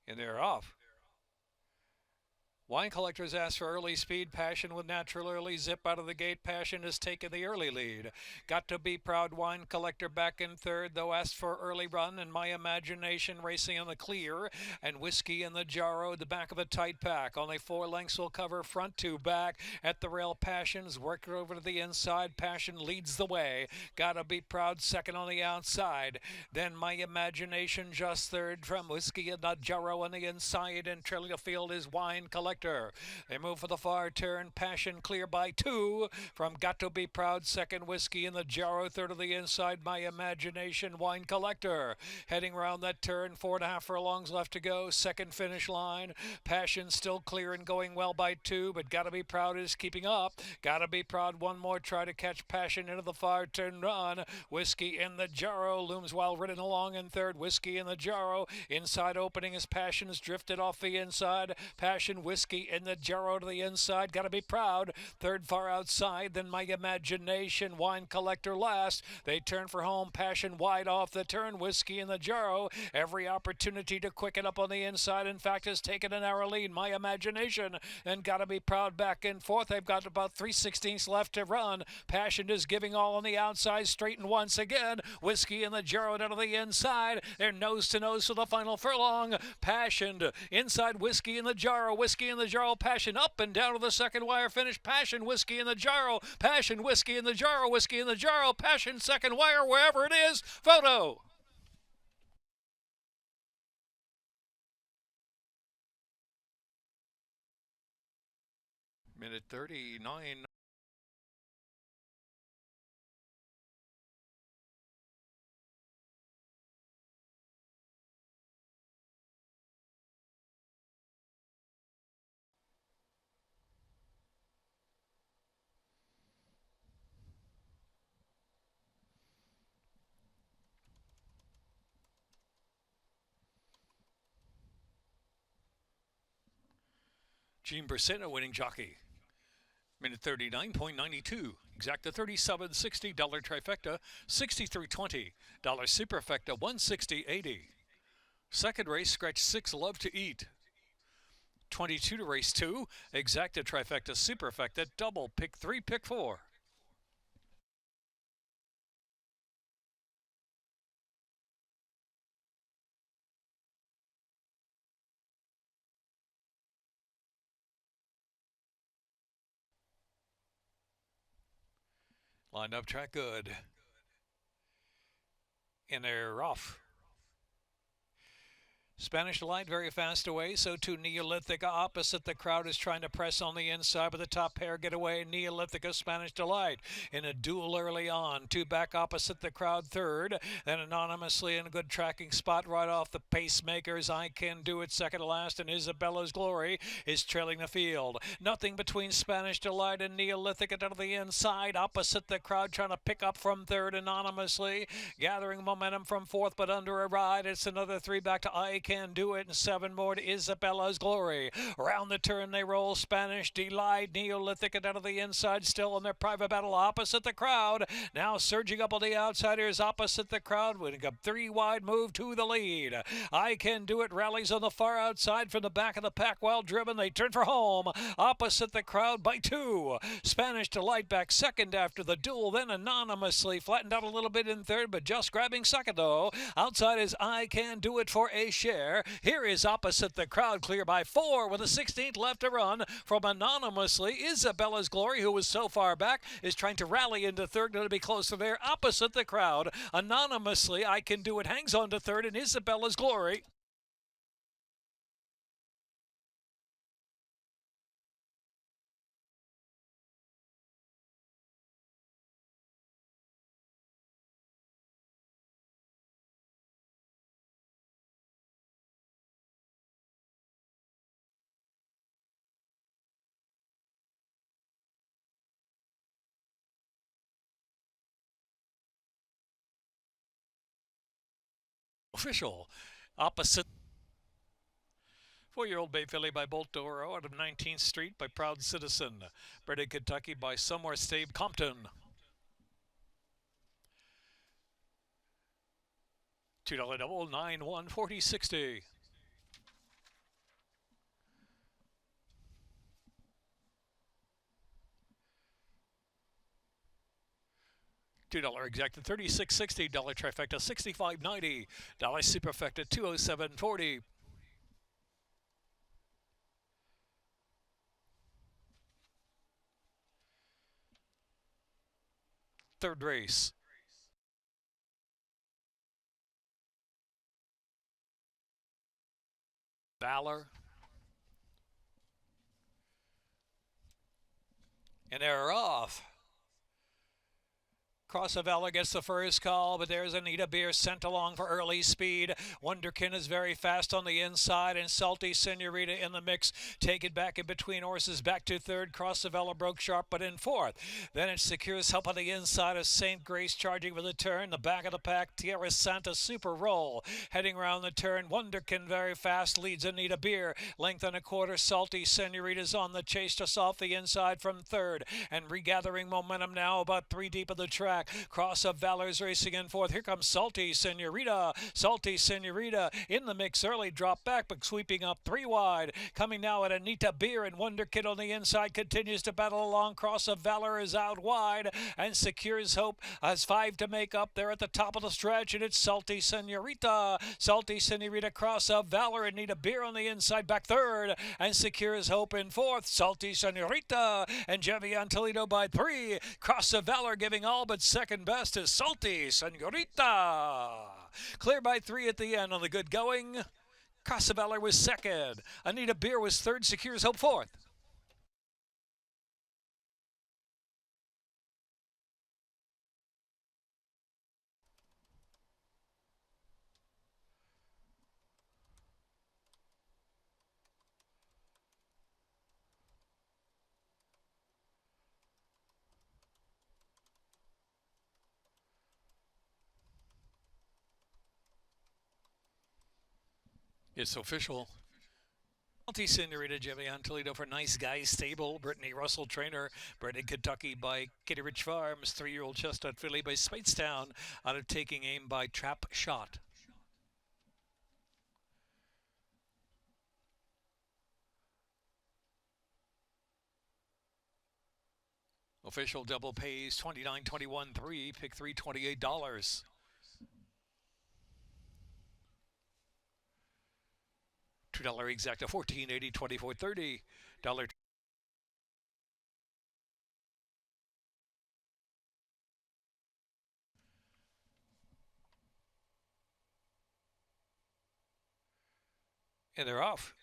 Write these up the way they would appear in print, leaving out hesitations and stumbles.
And they're off. Wine collectors ask for early speed. Passion with natural early zip out of the gate. Passion has taken the early lead. Got to be proud. Wine collector back in third, though asked for early run. And my imagination racing in the clear. And whiskey in the Jarro, the back of a tight pack. Only 4 lengths will cover front to back. At the rail, Passion's worked over to the inside. Passion leads the way. Gotta be proud. Second on the outside. Then my imagination just third from whiskey in the Jarro on the inside. And trailing the field is Wine Collector. They move for the far turn. Passion clear by 2 from Got to Be Proud. Second, Whiskey in the Jarro. Third of the inside, My Imagination, Wine Collector. Heading around that turn. 4.5 furlongs left to go. Second finish line. Passion still clear and going well by 2, but Got to Be Proud is keeping up. Got to Be Proud one more try to catch Passion into the far turn run. Whiskey in the Jarro looms while ridden along in third. Whiskey in the Jarro. Inside opening as Passion's drifted off the inside. Passion, Whiskey in the Jarro to the inside. Got to be proud. Third far outside. Then My Imagination. Wine Collector last. They turn for home. Passion wide off the turn. Whiskey in the Jarro. Every opportunity to quicken up on the inside. In fact, has taken a narrow lead. My Imagination. And Got to be proud back and forth. They've got about 3/16 left to run. Passion is giving all on the outside. Straighten once again. Whiskey in the Jarro down to the inside. They're nose to nose for the final furlong. Passion inside. Whiskey in the Jarro. Whiskey in the Jarro. Passion up and down to the second wire finish. Passion, Whiskey in the Jarro. Passion, Whiskey in the Jarro. Whiskey in the Jarro. Passion, second wire, wherever it is. Photo. Minute 39. Gene Bracino winning jockey. Minute 39.92. Exacta $37.60 trifecta, 63.20. Superfecta, 160.80. Second race, scratch 6, Love to Eat. 22 to race 2. Exacta trifecta, superfecta, double, pick 3, pick 4. Lined up track good. And they're off. Spanish Delight very fast away, so too Neolithica opposite. The crowd is trying to press on the inside, but the top pair get away. Neolithica, Spanish Delight in a duel early on. 2 back opposite the crowd third. Then anonymously in a good tracking spot right off the pacemakers. I Can Do It second to last, and Isabella's Glory is trailing the field. Nothing between Spanish Delight and Neolithica to the inside. Opposite the crowd trying to pick up from third anonymously. Gathering momentum from fourth, but under a ride. It's another 3 back to I Can Do It, and 7 more to Isabella's Glory. Around the turn they roll. Spanish Delight, Neolithic down to the inside, still in their private battle opposite the crowd. Now surging up on the outsiders opposite the crowd, winning a 3 wide move to the lead. I Can Do It rallies on the far outside from the back of the pack, well driven. They turn for home opposite the crowd by 2. Spanish Delight back second after the duel, then anonymously flattened out a little bit in third, but just grabbing second though. Outside is I Can Do It for a share. Here is opposite the crowd, clear by 4 with a 16th left to run from anonymously. Isabella's Glory, who was so far back, is trying to rally into third, going to be closer there opposite the crowd. Anonymously, I Can Do It hangs on to third, and Isabella's Glory. Official. Opposite 4-year-old Bay Filly by Bolt Doro out of 19th Street by Proud Citizen. Bred in Kentucky by Somewhere Stave Compton. $2 double, 9, 1, 40, 60. $2 exacta 36.60, dollar trifecta 65.90, dollar superfecta 207.40. Third race. Valor. And they're off. Cross of Valor gets the first call, but there's Anita Beer sent along for early speed. Wonderkin is very fast on the inside, and Salty Senorita in the mix. Take it back in between horses, back to third. Cross of Valor broke sharp, but in fourth. Then it secures help on the inside of St. Grace charging with a turn. The back of the pack, Tierra Santa Super Roll. Heading around the turn, Wonderkin very fast leads Anita Beer. Length and a quarter, Salty Senorita's on the chase just off the inside from third. And regathering momentum now about 3 deep of the track. Cross of Valor's racing in fourth. Here comes Salty Senorita. Salty Senorita in the mix early. Drop back, but sweeping up 3 wide. Coming now at Anita Beer, and Wonder Kid on the inside continues to battle along. Cross of Valor is out wide and secures hope. Has 5 to make up there at the top of the stretch, and it's Salty Senorita. Salty Senorita, Cross of Valor, Anita Beer on the inside, back third, and secures hope in fourth. Salty Senorita and Jevian Toledo by 3. Cross of Valor giving all but second best is Salty Senorita. Clear by 3 at the end on the good going. Cross of Valor was second. Anita Beer was third. Secures hope fourth. It's official. Salty Senorita, Jevian Toledo for Nice Guys Stable. Brittany Russell trainer. Bred in Kentucky by Kitty Rich Farms. 3-year-old Chestnut filly by Speightstown. Out of Taking Aim by Trap Shot. Official double pays $29.21.3. Pick $3, $28. $2 exacta 14.80 24.30 dollar. And they're off.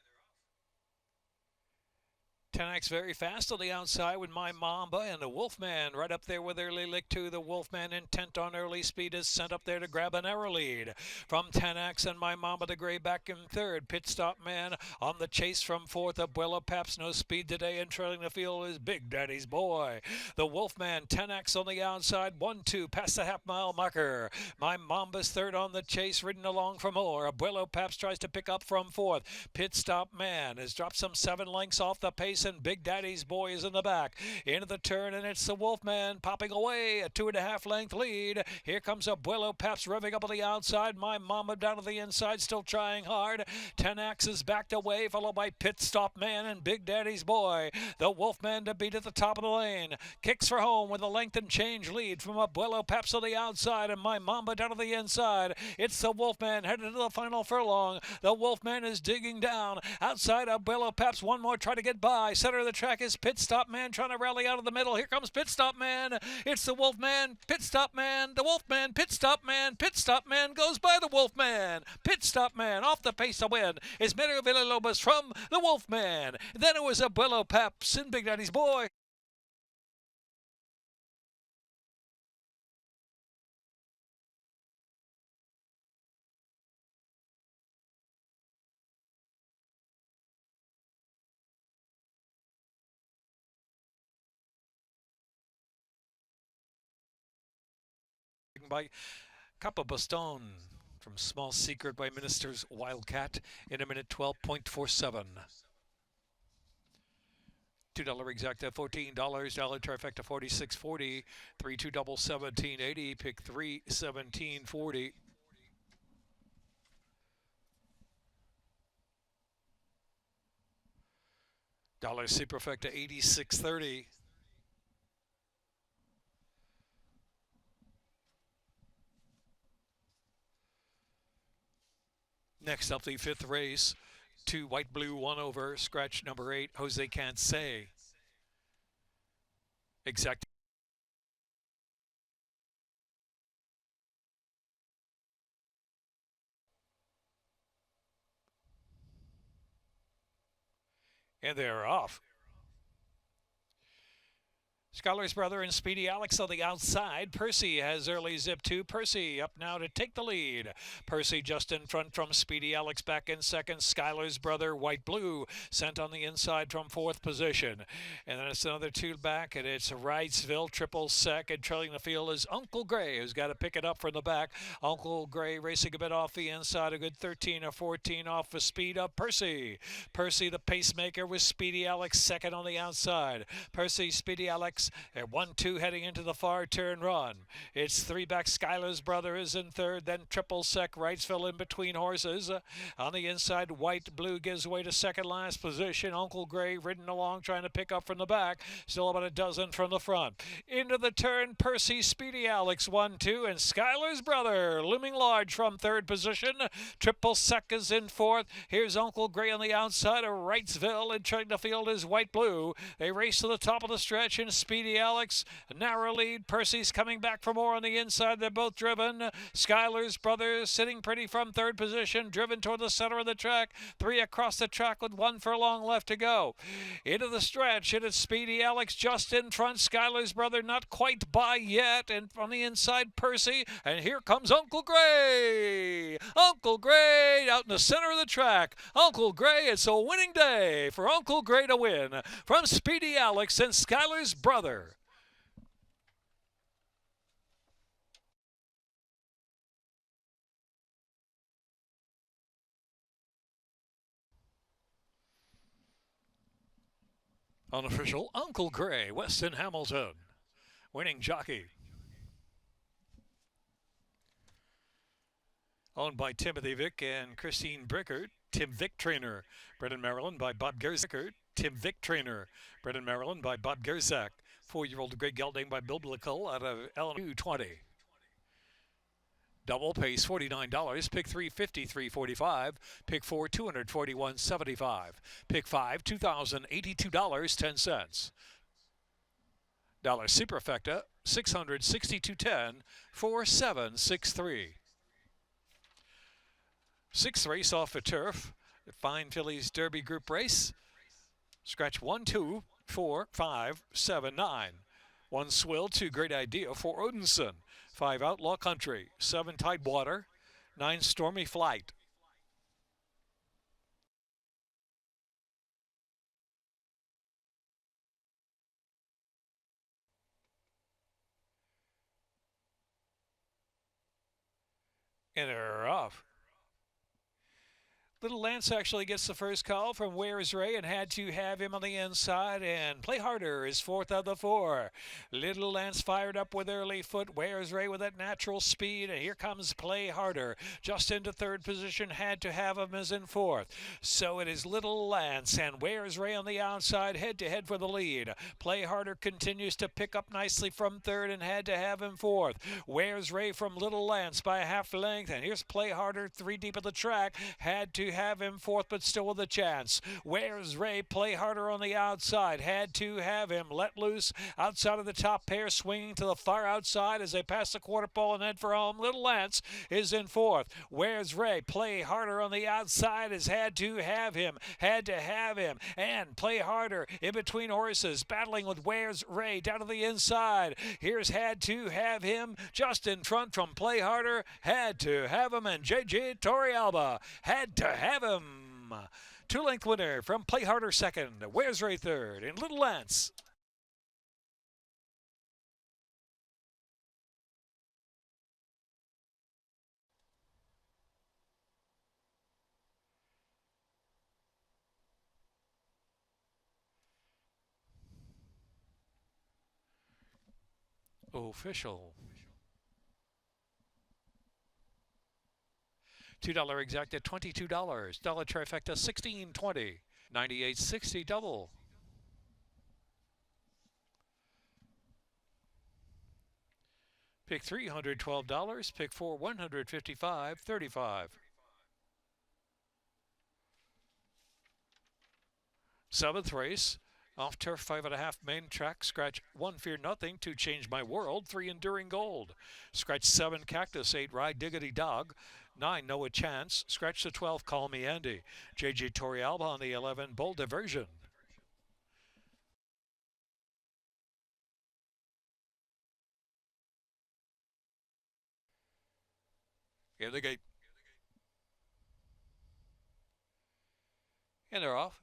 10X very fast on the outside with My Mamba, and the Wolfman right up there with Early Lick 2. The Wolfman, intent on early speed, is sent up there to grab an arrow lead. From 10X and My Mamba, the gray back in third. Pit Stop Man on the chase from fourth. Abuelo Paps, no speed today, and trailing the field is Big Daddy's Boy. The Wolfman, 10X on the outside, 1-2 past the half-mile marker. My Mamba's third on the chase, ridden along for more. Abuelo Paps tries to pick up from fourth. Pit Stop Man has dropped some 7 lengths off the pace, and Big Daddy's Boy is in the back. Into the turn, and it's the Wolfman popping away, a 2.5 length lead. Here comes Abuelo Paps revving up on the outside. My Mama down to the inside, still trying hard. 10X is backed away, followed by Pit Stop Man and Big Daddy's Boy. The Wolfman to beat at the top of the lane. Kicks for home with a length and change lead from Abuelo Paps on the outside, and My Mamba down to the inside. It's the Wolfman headed to the final furlong. The Wolfman is digging down. Outside Abuelo Paps, one more try to get by. Center of the track is Pit Stop Man trying to rally out of the middle. Here comes Pit Stop Man. It's the Wolfman, Pit Stop Man, the Wolfman, Pit Stop Man. Pit Stop Man goes by the Wolfman. Pit Stop Man off the pace to win is Mario Villalobos from the Wolfman. Then it was Abuelo Paps and Big Daddy's Boy. By Capa Bastone from Small Secret by Minister's Wildcat in a minute 12.47. $2 exacta $14, dollar trifecta 46.40, 3-2 double 17.80, pick 3 17.40. Dollar superfecta 86.30. Next up, the fifth race. 2 white, blue, 1 over. Scratch number 8. Jose Can't Say. Exact. And they're off. Scholar's Brother and Speedy Alex on the outside. Percy has early zip 2. Percy up now to take the lead. Percy just in front from Speedy Alex back in second. Schuyler's Brother, white blue, sent on the inside from fourth position. And then it's another 2 back, and it's Wrightsville, triple sec. And trailing the field is Uncle Gray, who's got to pick it up from the back. Uncle Gray racing a bit off the inside, a good 13 or 14 off the speed of Percy. Percy, the pacemaker, with Speedy Alex second on the outside. Percy, Speedy Alex at 1-2 heading into the far turn run. It's 3 back. Schuyler's Brother is in third. Then triple sec. Wrightsville in between horses. On the inside, white blue gives way to second last position. Uncle Gray ridden along trying to pick up from the back. Still about a dozen from the front. Into the turn, Percy, Speedy Alex 1-2, and Schuyler's Brother looming large from third position. Triple sec is in fourth. Here's Uncle Gray on the outside of Wrightsville, and trying to field is white blue. They race to the top of the stretch, and Speedy Alex, narrow lead. Percy's coming back for more on the inside. They're both driven. Schuyler's Brother sitting pretty from third position, driven toward the center of the track. 3 across the track with 1 furlong left to go. Into the stretch, it is Speedy Alex just in front. Schuyler's Brother not quite by yet, and on the inside, Percy. And here comes Uncle Gray. Uncle Gray out in the center of the track. Uncle Gray, it's a winning day for Uncle Gray to win from Speedy Alex and Schuyler's Brother. Unofficial Uncle Gray, Weston Hamilton, winning jockey. Owned by Timothy Vick and Christine Brickert. Tim Vick trainer. Bred in Maryland by Bob Gerzak. Tim Vick trainer. Bred in Maryland by Bob Gerzak. 4-year-old Greg Gelding by Bill Blickle out of Illinois. 20. Double pace $49. Pick 3 $53.45. Pick 4 $241.75. Pick 5 $2,082.10. Dollar Superfecta $662.10 4763. 6th race off the turf. The Fine Fillies Derby Group race. Scratch 1, 2, 4, 5, 7, 9. 1 Swill, 2 Great Idea, 4 Odinson, 5 Outlaw Country, 7 Tidewater, 9 Stormy Flight. And they're off. Little Lance actually gets the first call from Where's Ray and had to have him on the inside, and Play Harder is 4th of the 4. Little Lance fired up with early foot. Where's Ray with that natural speed, and here comes Play Harder just into third position. Had to have him as in 4th. So it is Little Lance and Where's Ray on the outside, head to head for the lead. Play Harder continues to pick up nicely from third and had to have him 4th. Where's Ray from Little Lance by a half length, and here's Play Harder 3 deep at the track. Had to have him 4th, but still with a chance. Where's Ray? Play Harder on the outside. Had to have him let loose outside of the top pair, swinging to the far outside as they pass the quarter pole and head for home. Little Lance is in 4th. Where's Ray? Play Harder on the outside has had to have him. Had to have him. And Play Harder in between horses, battling with Where's Ray down to the inside. Here's Had to have him just in front from Play Harder. Had to have him, and J.J. Torrealba had to have him. 2-length winner from Play Harder second. Where's Ray third, and Little Lance. Official. $2 exact at $22. Dollar trifecta $16.20. $98.60 double. Pick $312. Pick 4 $155.35. Seventh race. Off turf, 5.5 main track. Scratch 1 Fear Nothing, 2 Change My World, 3 Enduring Gold. Scratch 7 Cactus, 8 Ride Diggity Dog, 9 Know a Chance. Scratch the 12 Call Me Andy. JJ Torrealba on the 11 Bold Diversion. In the gate. And they're off.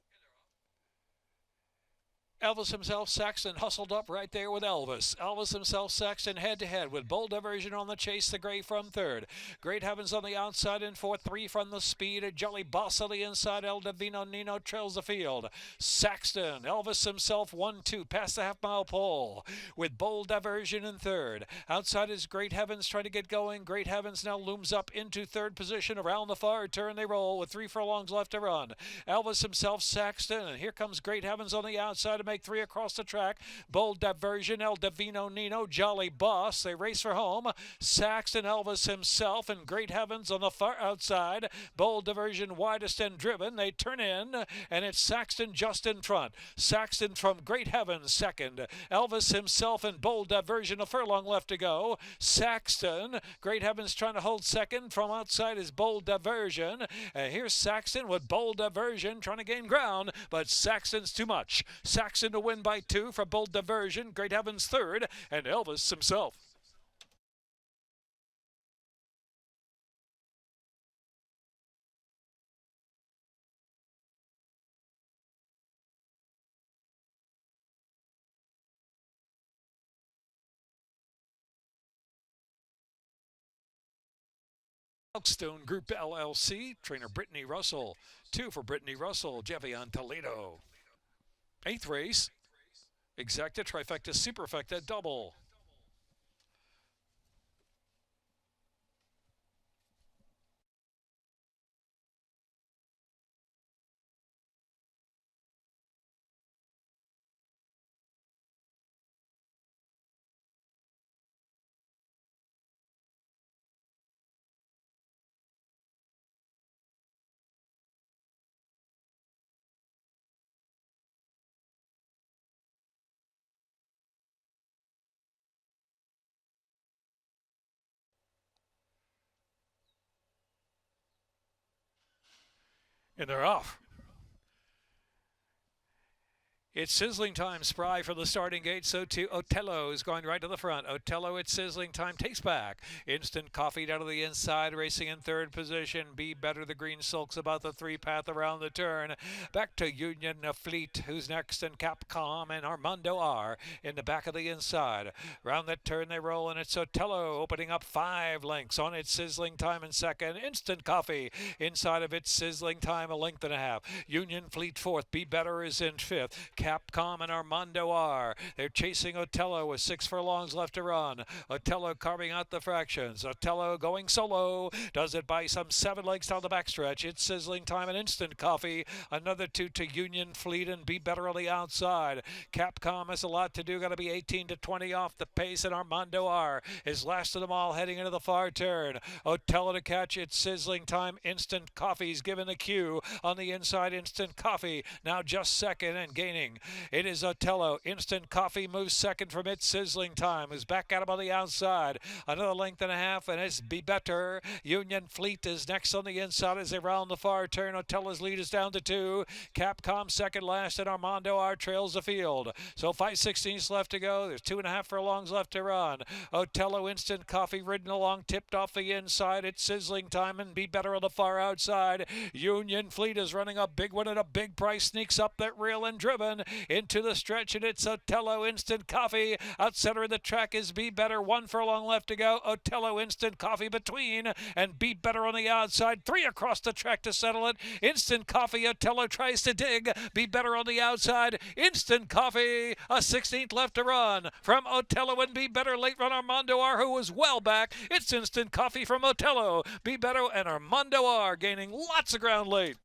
Elvis himself, Saxton, hustled up right there with Elvis. Elvis himself, Saxton, head-to-head with Bold Diversion on the chase. The Gray from third. Great Heavens on the outside in fourth. 3 from the speed. A Jolly Boss on the inside. El Divino Nino trails the field. Saxton, Elvis himself, 1-2 past the half-mile pole with Bold Diversion in third. Outside is Great Heavens trying to get going. Great Heavens now looms up into third position. Around the far turn they roll with 3 furlongs left to run. Elvis himself, Saxton, and here comes Great Heavens on the outside to make 3 across the track. Bold Diversion, El Divino Nino, Jolly Boss. They race for home. Saxton, Elvis himself, and Great Heavens on the far outside. Bold Diversion widest and driven. They turn in, and it's Saxton just in front. Saxton from Great Heavens second. Elvis himself and Bold Diversion, a furlong left to go. Saxton, Great Heavens trying to hold second. From outside is Bold Diversion. And here's Saxton with Bold Diversion trying to gain ground, but Saxton's too much. Saxton to win by 2 for Bold Diversion. Great Heavens third, and Elvis himself. Milestone Group LLC, trainer Brittany Russell. 2 for Brittany Russell, Jevion Toledo. 8th race, Exacta, Trifecta, Superfecta, Double. And they're off. It's sizzling time, Spry from the starting gate. So too Otello is going right to the front. Otello at sizzling time takes back. Instant Coffee down to the inside, racing in third position. Be Better, the green sulks about the 3 path around the turn. Back to Union Fleet, who's next, and Capcom and Armando R in the back of the inside. Round that turn they roll, and it's Otello opening up 5 lengths on its sizzling time in second. Instant Coffee inside of its sizzling time, 1.5 lengths. Union Fleet fourth. Be Better is in fifth. Capcom and Armando R. They're chasing Otello with 6 furlongs left to run. Otello carving out the fractions. Otello going solo. Does it by some 7 lengths down the backstretch. It's sizzling time and Instant Coffee. Another 2 to Union Fleet and Be Better on the outside. Capcom has a lot to do. Got to be 18 to 20 off the pace, and Armando R is last of them all heading into the far turn. Otello to catch. It's sizzling time. Instant Coffee's given the cue on the inside. Instant Coffee now just second and gaining. It is Otello. Instant Coffee moves second from its sizzling time. Is back at him on the outside. Another 1.5 lengths, and it's Be Better. Union Fleet is next on the inside as they round the far turn. Otello's lead is down to 2. Capcom second last, and Armando R trails the field. So 5/16 left to go. There's 2.5 furlongs left to run. Otello, Instant Coffee ridden along, tipped off the inside. It's sizzling time and Be Better on the far outside. Union Fleet is running a big one at a big price. Sneaks up that rail and driven into the stretch, and it's Otello, Instant Coffee. Out center of the track is Be Better. 1 furlong left to go. Otello, Instant Coffee between, and Be Better on the outside. 3 across the track to settle it. Instant Coffee. Otello tries to dig. Be Better on the outside. Instant Coffee. A 16th left to run from Otello and Be Better. Late run Armando R, who was well back. It's Instant Coffee from Otello. Be Better and Armando R gaining lots of ground late.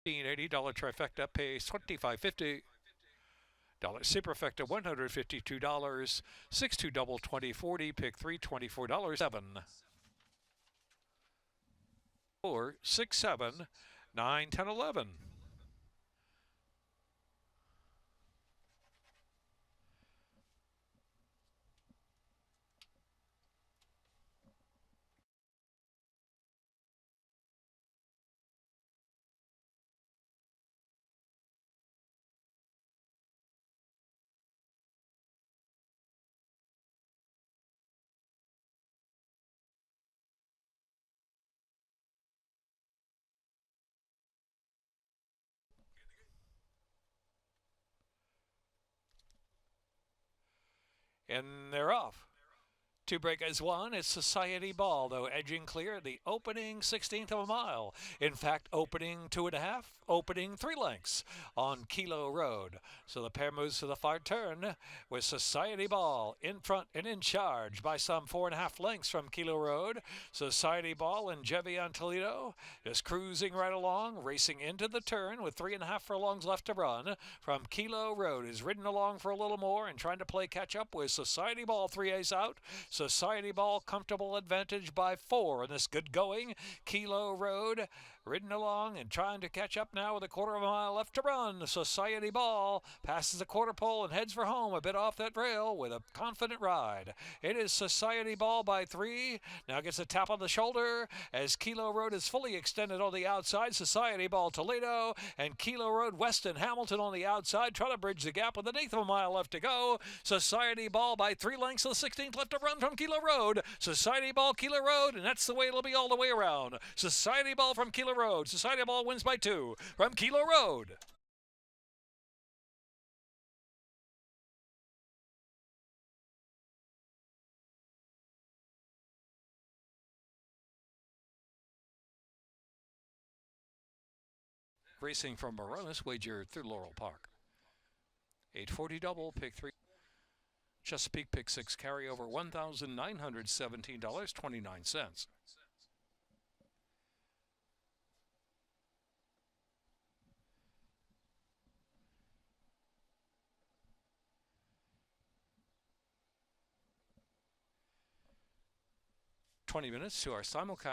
$80 trifecta pays $25.50. Superfecta $152. 6-2 double 2040. Pick 3 $24.07. 4, 6, 7, 9, 10, 11. And they're off. Two break as one. It's Society Ball, though, edging clear the opening 16th of a mile. In fact, opening 2.5, opening 3 lengths on Kilo Road. So the pair moves to the far turn with Society Ball in front and in charge by some 4.5 lengths from Kilo Road. Society Ball and Jevion Toledo just cruising right along, racing into the turn with 3.5 furlongs left to run. From Kilo Road is ridden along for a little more and trying to play catch up with Society Ball 3 ace out. Society Ball, comfortable advantage by 4 in this good going. Kilo Road, ridden along and trying to catch up now with a quarter of a mile left to run. Society Ball passes the quarter pole and heads for home a bit off that rail with a confident ride. It is Society Ball by 3. Now gets a tap on the shoulder as Kilo Road is fully extended on the outside. Society Ball Toledo and Kilo Road Weston Hamilton on the outside trying to bridge the gap with an eighth of a mile left to go. Society Ball by 3 lengths, the 16th left to run from Kilo Road. Society Ball, Kilo Road, and that's the way it'll be all the way around. Society Ball from Kilo Road. Society Ball wins by 2 from Kilo Road. Racing from Moronis, wager through Laurel Park. 840 double, pick 3. Chesapeake pick 6, carryover $1,917.29. 20 minutes to our simulcast.